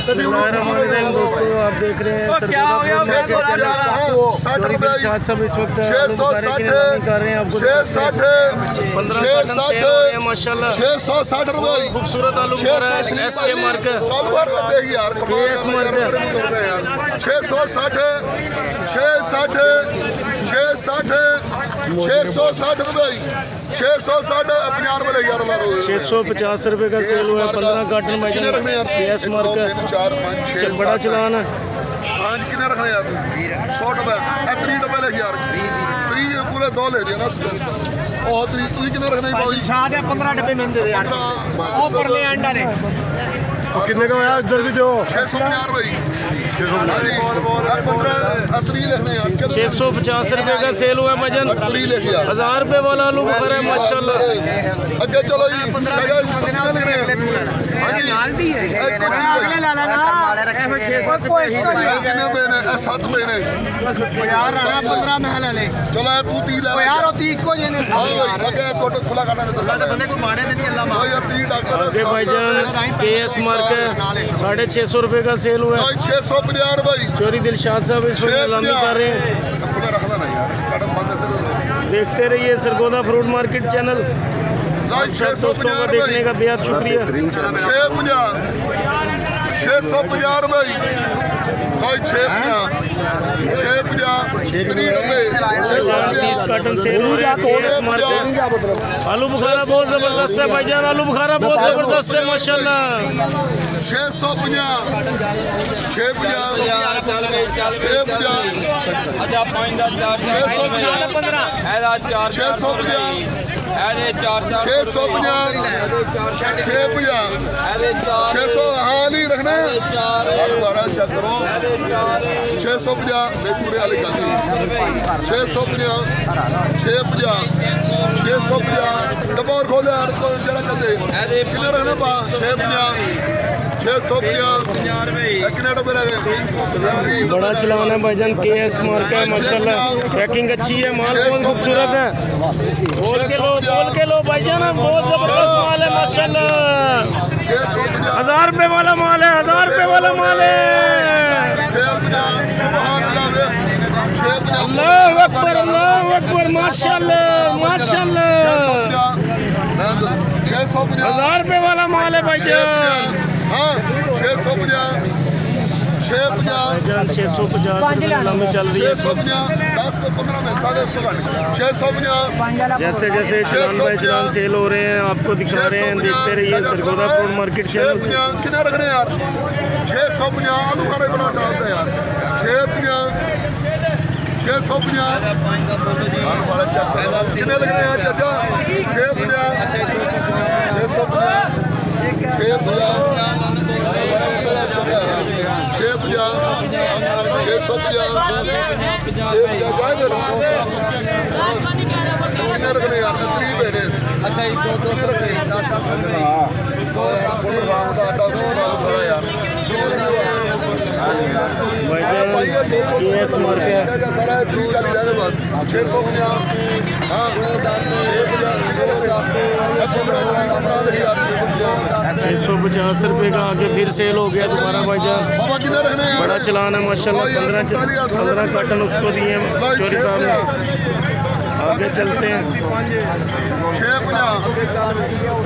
बिस्मिल्लाहिर्रहमानिर्रहीम। दोस्तों आप देख रहे हैं सब इस वक्त कर रहे हैं आपको 15 माशाल्लाह 660 रुपए खूबसूरत आलू बुखारा एसके मार्केट 660 रुपए 650 रुपए का सेल हुआ। 15 कार्टन एस मार्केट बड़ा चलान है। हाँ जी कितने रखने यार 100 रुपए 30 रुपए लेके यार 30 पूरे 2 ले दिया ना और 30 तू कितने रखने भाई 15 डब्बे में दे दे यार वो पर ले अंडा ने कितने का यार जल्दी दो 650 भाई 650 रुपए का सेल हुआ मजन 1000 रुपए वाला आलू बुखारा है माशाल्लाह। अगे चलो जी केएस मार्केट 650 रुपए का सेल हुआ। 650 रुपए चोरी दिलशाद साहब इस वक्त नीलामी कर रहे हैं। देखते रहिए सरगोदा फ्रूट मार्केट चैनल। दोस्तों को देखने का बेहद शुक्रिया। 650 रुपए 30 कार्टन सेल हो रहे हैं। आलू बुखारा बहुत जबरदस्त है भाईजान, आलू बुखारा बहुत जबरदस्त है माशाल्लाह। 650 हाल ही रखना 650 पूरे वाली 650 डब्बा और खोले जरा कहते कितने रखना 650 बड़ा चलान है भाईजान। केएस मार्केट माशाल्लाह पैकिंग अच्छी है, माल बहुत खूबसूरत है। बोल के लो भाईजान, बहुत जबरदस्त माल है माशाल्लाह। 1000 रुपए वाला माल है, 1000 रुपए वाला माल है। अल्लाह अकबर माशाल्लाह माशाल्लाह। 1000 रुपए वाला माल है भाईजान। 650 नीलामी चल रही है। 10 से 15 मिनट 650 जैसे जैसे चलान बाय चलान सेल हो रहे हैं आपको दिखा रहे हैं। देखते रहिए सरगोदा फ्रूट मार्केट चैनल। कितने रखने यार 650 आलू का बना डालते यार 650 कितने लग रहे हैं चाचा 650 रखने यार 30 पेड़े अच्छा यार केएस मार्केट 650 रुपए का आगे फिर सेल हो गया दोबारा भाईजान। बड़ा चलान है माशाल्लाह। 15 कार्टन उसको दिए चोरी साहब ने। आगे चलते हैं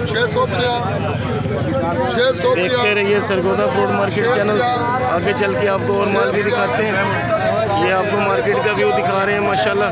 650 देखते रहिए सरगोदा फ्रूट मार्केट चैनल। आगे चल के आपको और माल भी दिखाते हैं। ये आपको मार्केट का व्यू दिखा रहे हैं माशाल्लाह।